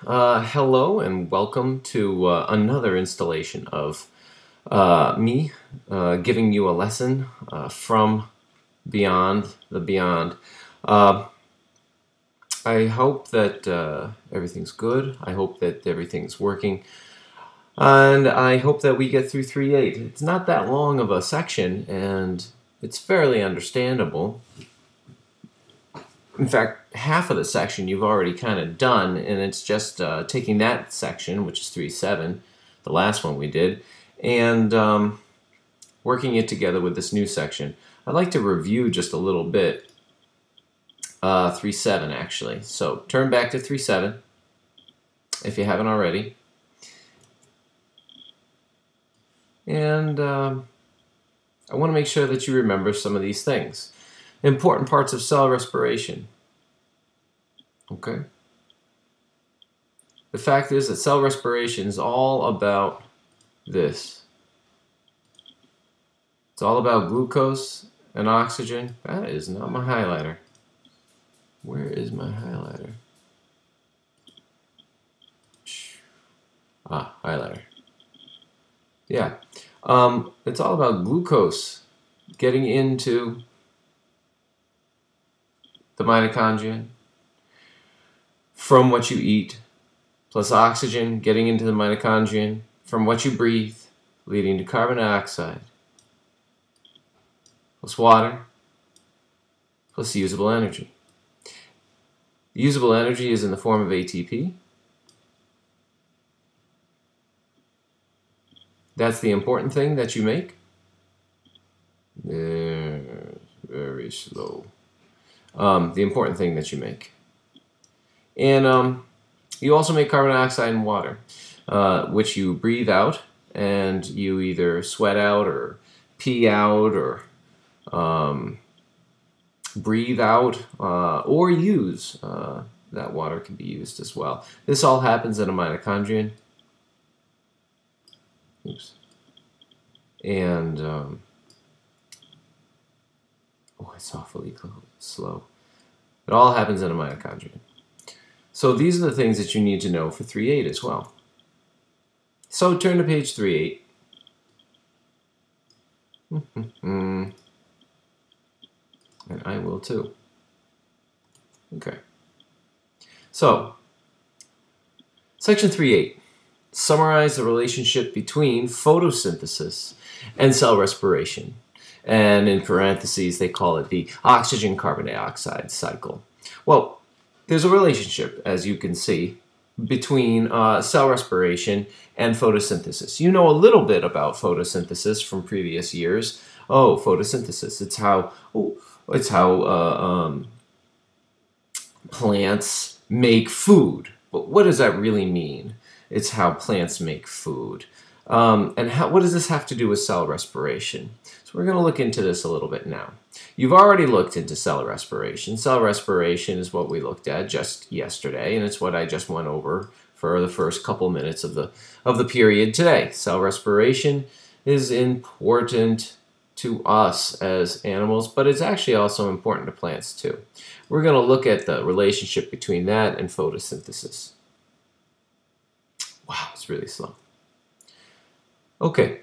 Hello and welcome to another installation of me giving you a lesson from beyond the beyond. Uh, I hope that everything's good. I hope that everything's working. And I hope that we get through 3.8. It's not that long of a section, and it's fairly understandable. In fact, half of the section you've already kind of done, and it's just taking that section, which is 3.7, the last one we did, and working it together with this new section. I'd like to review just a little bit 3.7 actually. So turn back to 3.7 if you haven't already. And I want to make sure that you remember some of these things. Important parts of cell respiration. Okay. The fact is that cell respiration is all about this. It's all about glucose and oxygen. That is not my highlighter. Where is my highlighter? Ah, highlighter. Yeah. It's all about glucose getting into the mitochondria from what you eat, plus oxygen getting into the mitochondria from what you breathe, leading to carbon dioxide, plus water, plus usable energy. Usable energy is in the form of ATP. That's the important thing that you make. Very slow. The important thing that you make. And you also make carbon dioxide and water, which you breathe out, and you either sweat out or pee out or breathe out or use. That water can be used as well. This all happens in a mitochondrion. Oops. And oh, it's awfully slow. It all happens in a mitochondrion. So these are the things that you need to know for 3.8 as well. So turn to page 3.8. And I will too. Okay. So, section 3.8. Summarize the relationship between photosynthesis and cell respiration. And in parentheses, they call it the oxygen-carbon dioxide cycle. Well, there's a relationship, as you can see, between cell respiration and photosynthesis. You know a little bit about photosynthesis from previous years. Oh, photosynthesis. It's how plants make food. But what does that really mean? It's how plants make food. And what does this have to do with cell respiration? So we're going to look into this a little bit now. You've already looked into cell respiration. Cell respiration is what we looked at just yesterday, and it's what I just went over for the first couple minutes of the period today. Cell respiration is important to us as animals, but it's actually also important to plants too. We're going to look at the relationship between that and photosynthesis. Wow, it's really slow. Okay.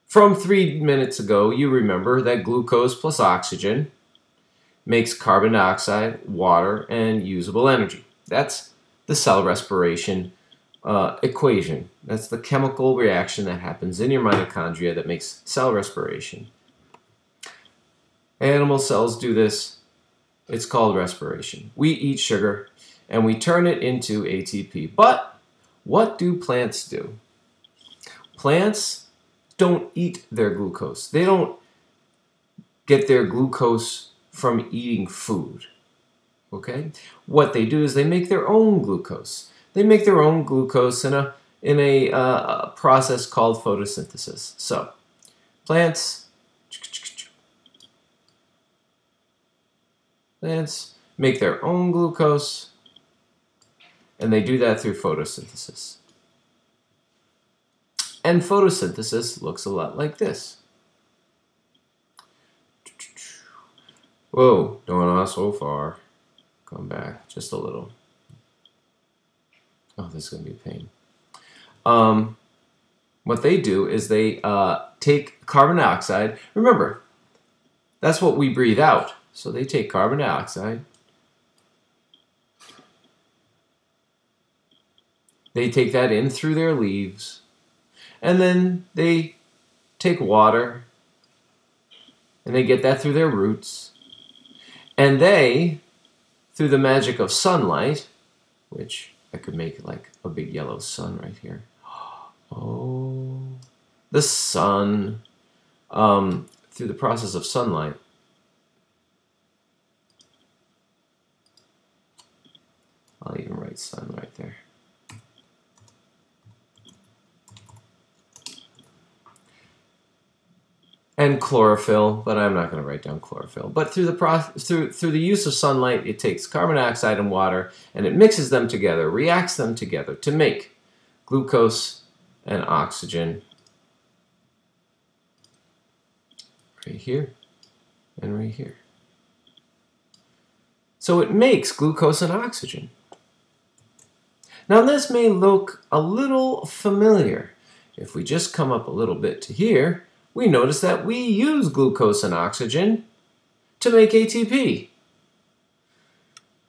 From 3 minutes ago, you remember that glucose plus oxygen makes carbon dioxide, water, and usable energy. That's the cell respiration equation. That's the chemical reaction that happens in your mitochondria that makes cell respiration. Animal cells do this. It's called respiration. We eat sugar and we turn it into ATP. But what do plants do? Plants don't eat their glucose. They don't get their glucose from eating food. Okay? What they do is they make their own glucose. They make their own glucose in a process called photosynthesis. So, plants make their own glucose, and they do that through photosynthesis. And photosynthesis looks a lot like this. Whoa, don't want so far. Going back just a little. Oh, this is going to be a pain. What they do is they take carbon dioxide. Remember, that's what we breathe out. So they take carbon dioxide. They take that in through their leaves. And then they take water. And they get that through their roots. And they, through the magic of sunlight, which I could make like a big yellow sun right here. Oh, the sun. Through the process of sunlight. I'll even write sun right there. And chlorophyll, but I'm not going to write down chlorophyll. But through the use of sunlight, it takes carbon dioxide and water, and it mixes them together, reacts them together to make glucose and oxygen. Right here and right here. So it makes glucose and oxygen. Now this may look a little familiar. If we just come up a little bit to here, we notice that we use glucose and oxygen to make ATP.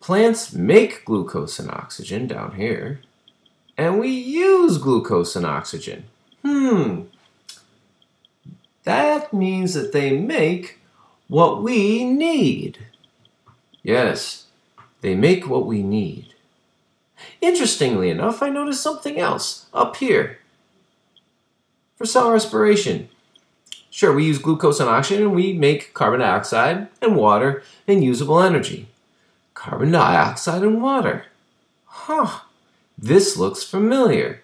Plants make glucose and oxygen down here, and we use glucose and oxygen. That means that they make what we need. Yes, they make what we need. Interestingly enough, I noticed something else up here. For cell respiration, sure, we use glucose and oxygen, and we make carbon dioxide and water and usable energy. Carbon dioxide and water. This looks familiar.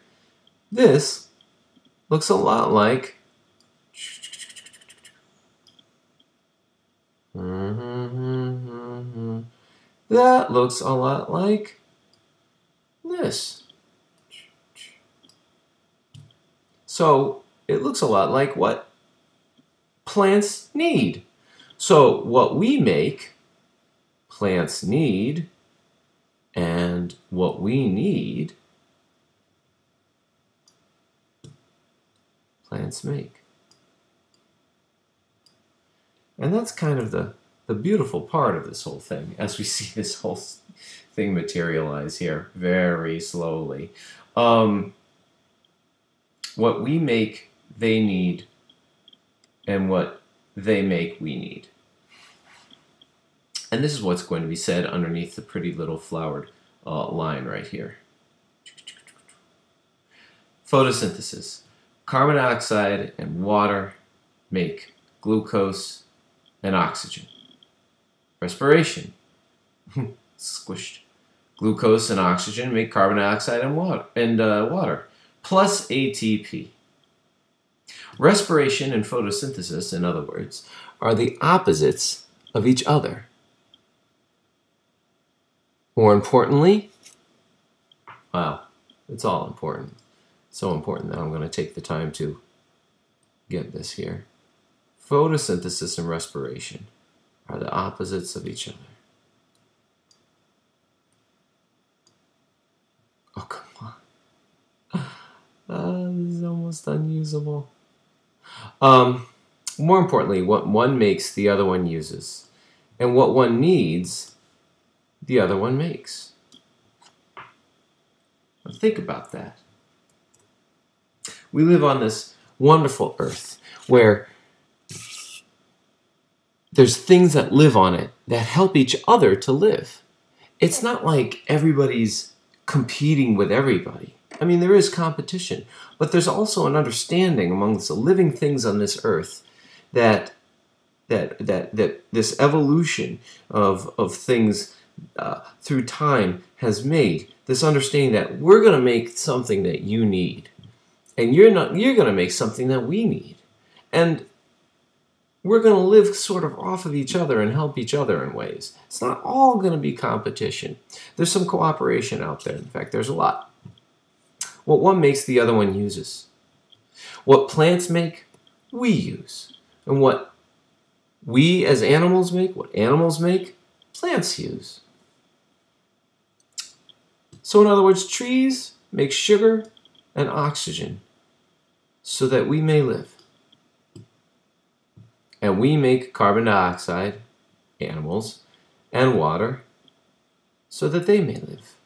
This looks a lot like that looks a lot like this. So it looks a lot like what plants need. So what we make, plants need, and what we need, plants make. And that's kind of the beautiful part of this whole thing, as we see this whole thing materialize here very slowly. What we make, they need, and what they make, we need. And this is what's going to be said underneath the pretty little flowered line right here. Photosynthesis. Carbon dioxide and water make glucose and oxygen. Respiration. Squished. Glucose and oxygen make carbon dioxide and water, plus ATP. Respiration and photosynthesis, in other words, are the opposites of each other. More importantly, wow, it's all important. So important that I'm going to take the time to get this here. Photosynthesis and respiration are the opposites of each other. Oh, come on. This is almost unusable. More importantly, what one makes, the other one uses. And what one needs, the other one makes. Now think about that. We live on this wonderful earth where there's things that live on it that help each other to live. It's not like everybody's competing with everybody. I mean, there is competition, but there's also an understanding amongst the living things on this earth that this evolution of things through time has made this understanding that we're going to make something that you need, and you're going to make something that we need, and we're going to live sort of off of each other and help each other in ways. It's not all going to be competition. There's some cooperation out there. In fact, there's a lot. What one makes, the other one uses. What plants make, we use. And what we as animals make, what animals make, plants use. So in other words, trees make sugar and oxygen so that we may live. And we make carbon dioxide, animals, and water so that they may live.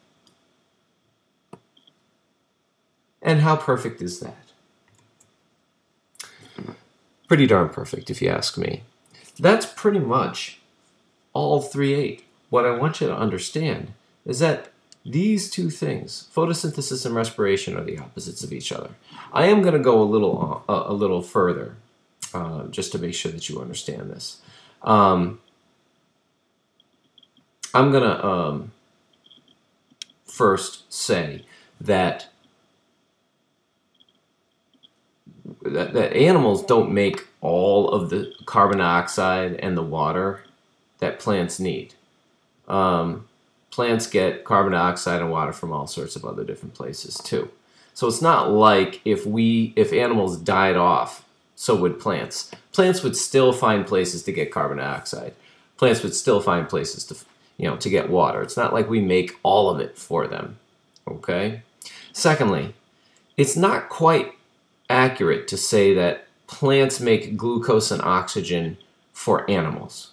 And how perfect is that? Pretty darn perfect, if you ask me. That's pretty much all 3-8. What I want you to understand is that these two things, photosynthesis and respiration, are the opposites of each other. I am going to go a little further, just to make sure that you understand this. I'm going to first say that animals don't make all of the carbon dioxide and the water that plants need. Plants get carbon dioxide and water from all sorts of other different places too. So it's not like if animals died off, so would plants. Plants would still find places to get carbon dioxide. Plants would still find places to get water. It's not like we make all of it for them. Okay? Secondly, it's not quite accurate to say that plants make glucose and oxygen for animals.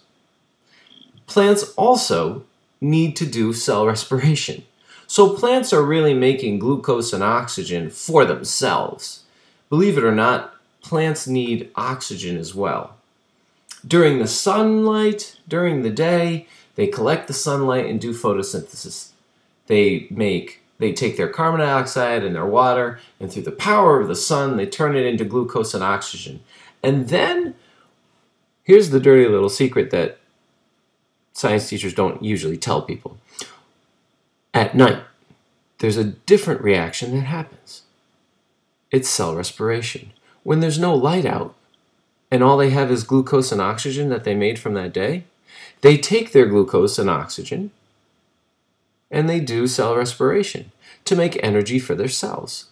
Plants also need to do cell respiration. So plants are really making glucose and oxygen for themselves. Believe it or not, plants need oxygen as well. During the sunlight, during the day, they collect the sunlight and do photosynthesis. They take their carbon dioxide and their water, and through the power of the sun, they turn it into glucose and oxygen. And then, here's the dirty little secret that science teachers don't usually tell people. At night, there's a different reaction that happens. It's cell respiration. When there's no light out, and all they have is glucose and oxygen that they made from that day, they take their glucose and oxygen, and they do cell respiration to make energy for their cells.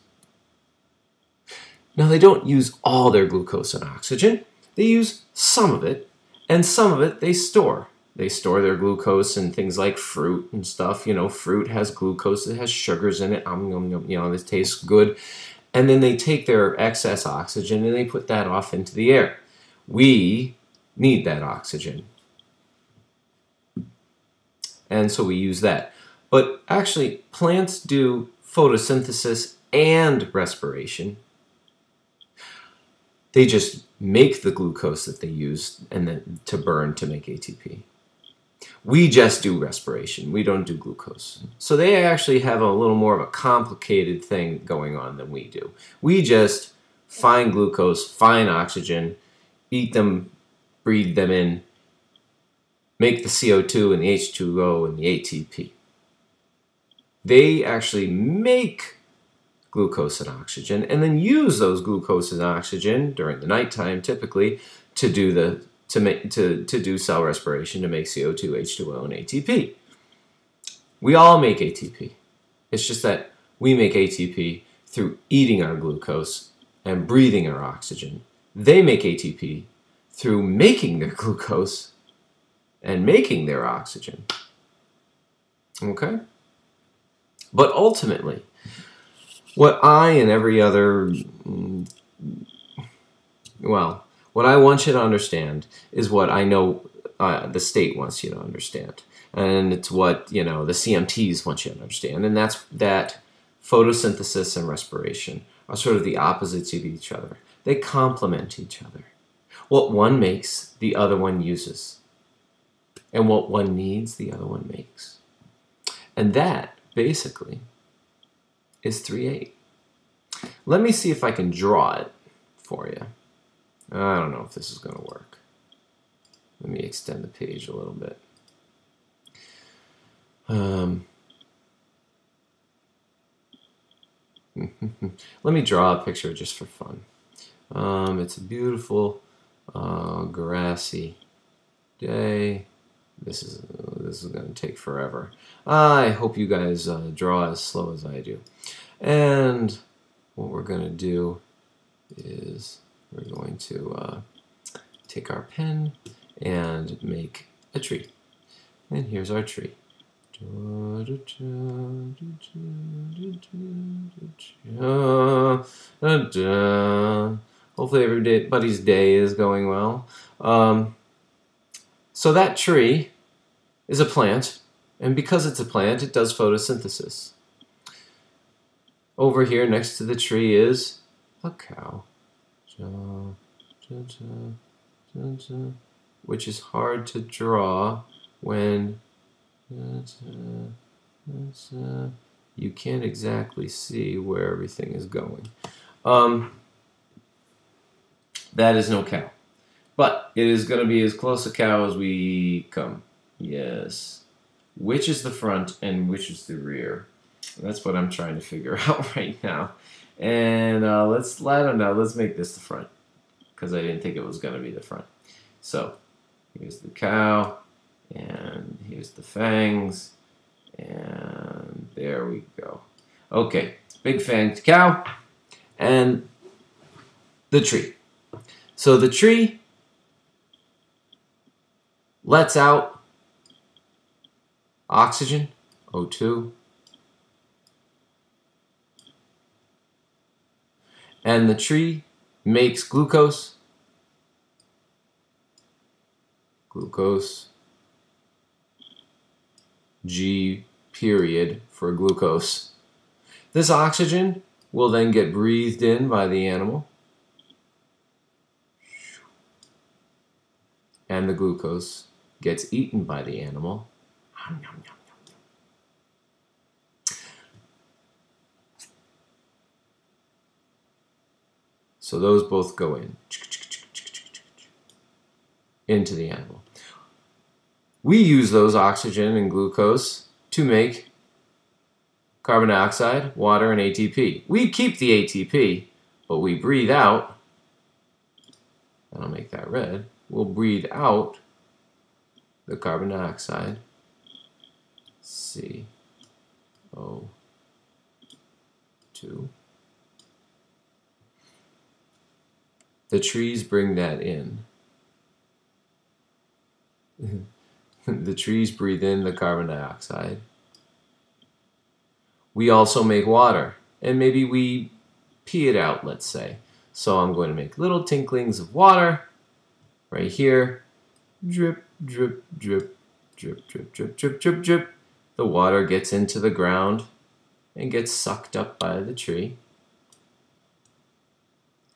Now, they don't use all their glucose and oxygen. They use some of it, and some of it they store. They store their glucose in things like fruit and stuff. You know, fruit has glucose, it has sugars in it. This tastes good. And then they take their excess oxygen and they put that off into the air. We need that oxygen. And so we use that. But actually, plants do photosynthesis and respiration. They just make the glucose that they use and then to burn to make ATP. We just do respiration. We don't do glucose. So they actually have a little more of a complicated thing going on than we do. We just find glucose, find oxygen, eat them, breathe them in, make the CO2 and the H2O and the ATP. They actually make glucose and oxygen and then use those glucose and oxygen during the nighttime typically to do cell respiration to make CO2, H2O, and ATP. We all make ATP. It's just that we make ATP through eating our glucose and breathing our oxygen. They make ATP through making their glucose and making their oxygen. Okay? But ultimately, what I and every other, what I want you to understand is what I know the state wants you to understand. And it's what, the CMTs want you to understand. And that's that photosynthesis and respiration are sort of the opposites of each other. They complement each other. What one makes, the other one uses. And what one needs, the other one makes. And that, basically, is 3-8. Let me see if I can draw it for you. I don't know if this is going to work. Let me extend the page a little bit. Let me draw a picture just for fun. It's a beautiful grassy day. This is going to take forever. I hope you guys draw as slow as I do. And what we're going to do is we're going to take our pen and make a tree. And here's our tree. Hopefully everybody's day is going well. So that tree is a plant, and because it's a plant, it does photosynthesis. Over here next to the tree is a cow, which is hard to draw when you can't exactly see where everything is going. That is no cow. But it is going to be as close a cow as we come. Yes. Which is the front and which is the rear? That's what I'm trying to figure out right now. And I don't know, let's make this the front. Because I didn't think it was going to be the front. So, here's the cow. And here's the fangs. And there we go. Okay, big fanged cow. And the tree. So the tree lets out oxygen, O2, and the tree makes glucose, G period for glucose. This oxygen will then get breathed in by the animal, and the glucose gets eaten by the animal. So those both go into the animal. We use those oxygen and glucose to make carbon dioxide, water, and ATP. We keep the ATP, but we breathe out, and I'll make that red, we'll breathe out the carbon dioxide, CO2. The trees bring that in. The trees breathe in the carbon dioxide. We also make water, and maybe we pee it out, let's say. So I'm going to make little tinklings of water right here. Drip, drip, drip, drip, drip, drip, drip, drip, drip. The water gets into the ground and gets sucked up by the tree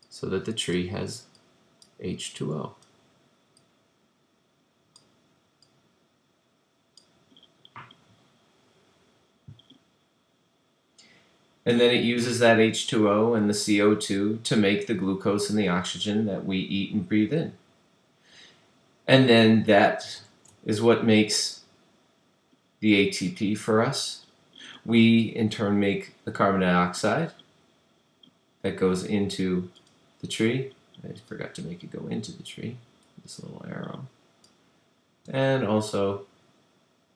so that the tree has H2O. And then it uses that H2O and the CO2 to make the glucose and the oxygen that we eat and breathe in. And then that is what makes the ATP for us. We, in turn, make the carbon dioxide that goes into the tree. I forgot to make it go into the tree, this little arrow. And also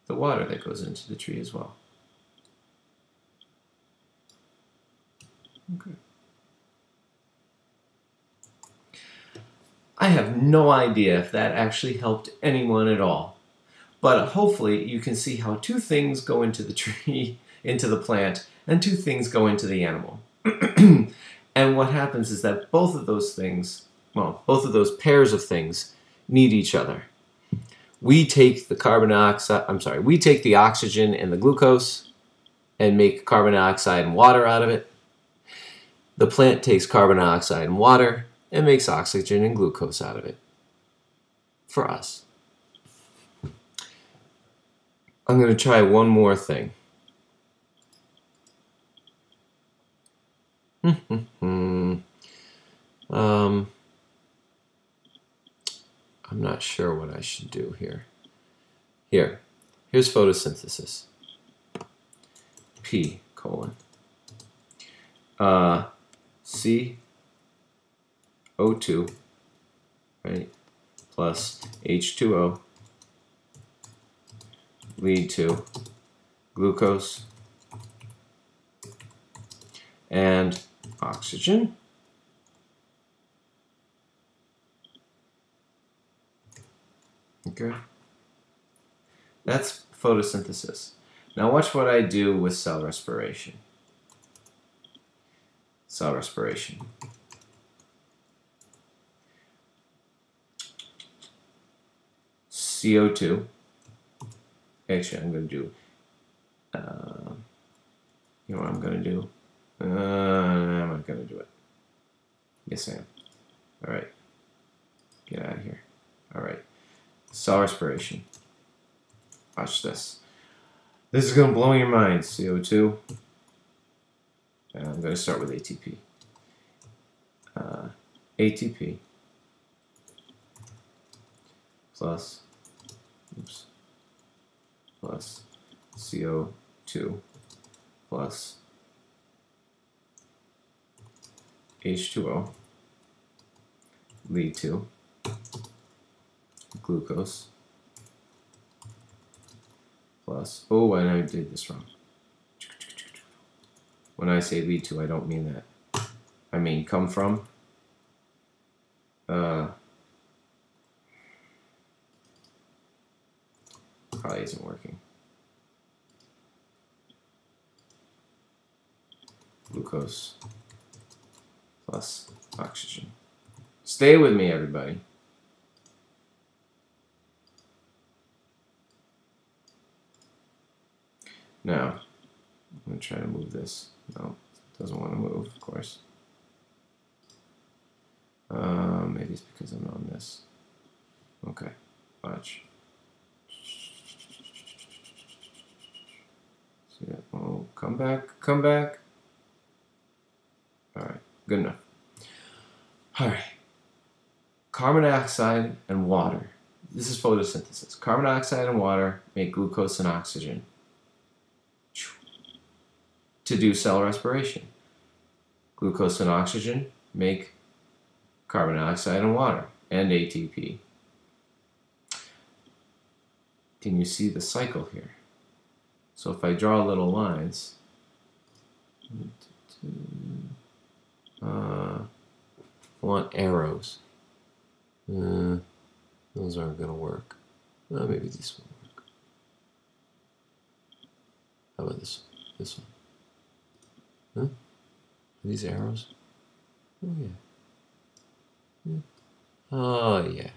the water that goes into the tree as well. Okay. I have no idea if that actually helped anyone at all, but hopefully you can see how two things go into the tree, into the plant, and two things go into the animal. And what happens is that both of those things, well, both of those pairs of things need each other. We take the we take the oxygen and the glucose and make carbon dioxide and water out of it. The plant takes carbon dioxide and water and makes oxygen and glucose out of it for us. I'm going to try one more thing. I'm not sure what I should do here. Here's photosynthesis. P colon. CO2, right, plus H2O lead to glucose and oxygen. Okay. That's photosynthesis. Now watch what I do with cell respiration. Cell respiration. CO2. Actually, I'm going to do, you know what I'm going to do? I'm not going to do it. Yes, I am. All right. Get out of here. All right. Cell respiration. Watch this. This is going to blow your mind. CO2. And I'm going to start with ATP. ATP plus, plus CO2 plus H2O lead to glucose plus, oh, and I did this wrong. When I say lead to, I don't mean that. I mean come from. Probably isn't working. Glucose plus oxygen. Stay with me, everybody. Now, I'm going to try to move this. No, it doesn't want to move, of course. Maybe it's because I'm on this. Okay, watch. See that? Oh, come back, come back. All right, good enough. All right. Carbon dioxide and water. This is photosynthesis. Carbon dioxide and water make glucose and oxygen to do cell respiration. Glucose and oxygen make carbon dioxide and water and ATP. Can you see the cycle here? So if I draw little lines, I want arrows. Those aren't going to work. Maybe this will work. How about this one? Huh? Are these arrows? Oh, yeah. Oh, yeah.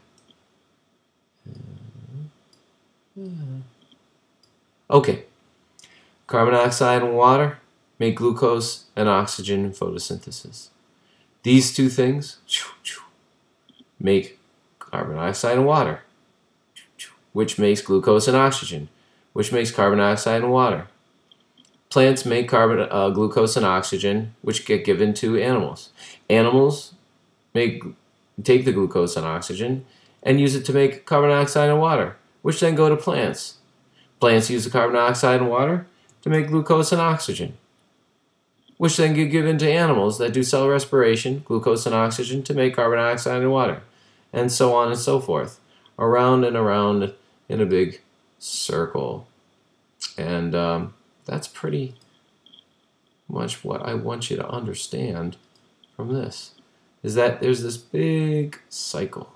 Okay. Carbon dioxide and water make glucose and oxygen in photosynthesis. These two things make carbon dioxide and water, which makes glucose and oxygen, which makes carbon dioxide and water. Plants make glucose and oxygen, which get given to animals. Animals take the glucose and oxygen and use it to make carbon dioxide and water, which then go to plants. Plants use the carbon dioxide and water to make glucose and oxygen, which then get given to animals that do cell respiration, glucose and oxygen, to make carbon dioxide and water, and so on and so forth, around and around in a big circle. And that's pretty much what I want you to understand from this, is that there's this big cycle.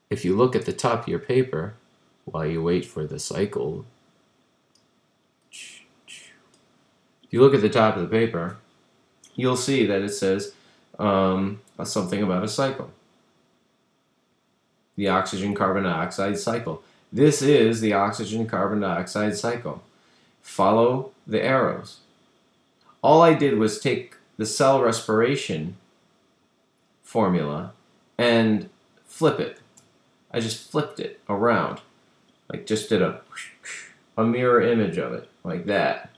If you look at the top of your paper while you wait for the cycle, if you look at the top of the paper, you'll see that it says something about a cycle. The oxygen-carbon dioxide cycle. This is the oxygen-carbon dioxide cycle. Follow the arrows. All I did was take the cell respiration formula and flip it. I just flipped it around. Like just did a mirror image of it, like that.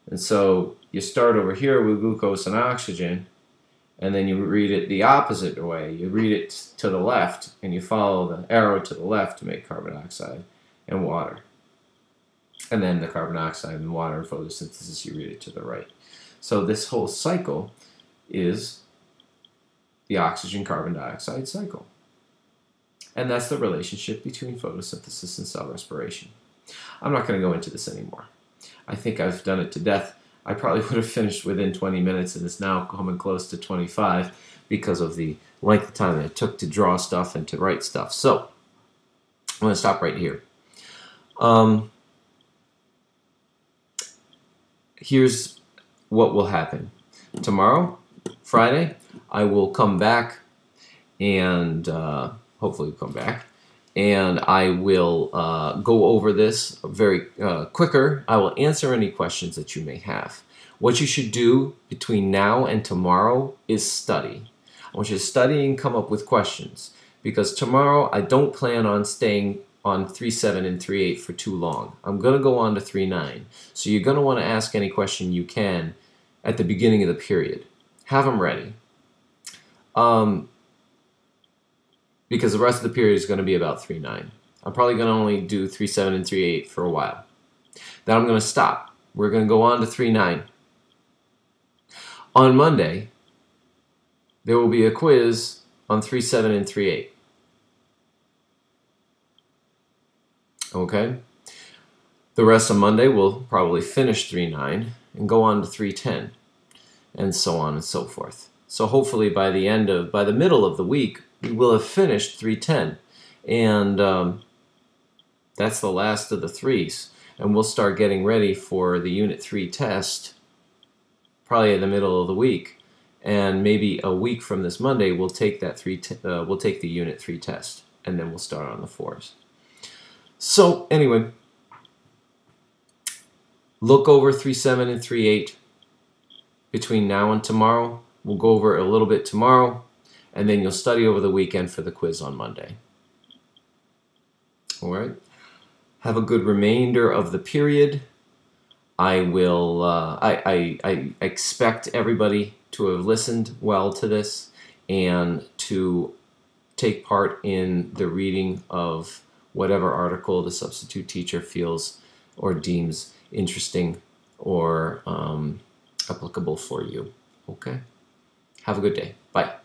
And so you start over here with glucose and oxygen, and then you read it the opposite way. You read it to the left, and you follow the arrow to the left to make carbon dioxide and water. And then the carbon dioxide and water in photosynthesis, you read it to the right. So this whole cycle is the oxygen-carbon dioxide cycle. And that's the relationship between photosynthesis and cell respiration. I'm not going to go into this anymore. I think I've done it to death. I probably would have finished within 20 minutes, and it's now coming close to 25 because of the length of time that it took to draw stuff and to write stuff. So I'm going to stop right here. here's what will happen. Tomorrow, Friday, I will come back and hopefully come back, and I will go over this very quicker. I will answer any questions that you may have. What you should do between now and tomorrow is study. I want you to study and come up with questions, because tomorrow I don't plan on staying on 3.7 and 3.8 for too long. I'm going to go on to 3.9. So you're going to want to ask any question you can at the beginning of the period. Have them ready. Because the rest of the period is going to be about 3.9. I'm probably going to only do 3.7 and 3.8 for a while. Then I'm going to stop. We're going to go on to 3.9. On Monday, there will be a quiz on 3.7 and 3.8. Okay? The rest of Monday we'll probably finish 3.9 and go on to 3.10, and so on and so forth. So hopefully by the middle of the week, we will have finished 3.10, and that's the last of the threes. And we'll start getting ready for the Unit 3 test probably in the middle of the week, and maybe a week from this Monday we'll take that we'll take the Unit 3 test, and then we'll start on the 4s. So anyway, look over 3.7 and 3.8 between now and tomorrow. We'll go over it a little bit tomorrow, and then you'll study over the weekend for the quiz on Monday. All right. Have a good remainder of the period. I will. I expect everybody to have listened well to this and to take part in the reading of whatever article the substitute teacher feels or deems interesting or applicable for you. Okay? Have a good day. Bye.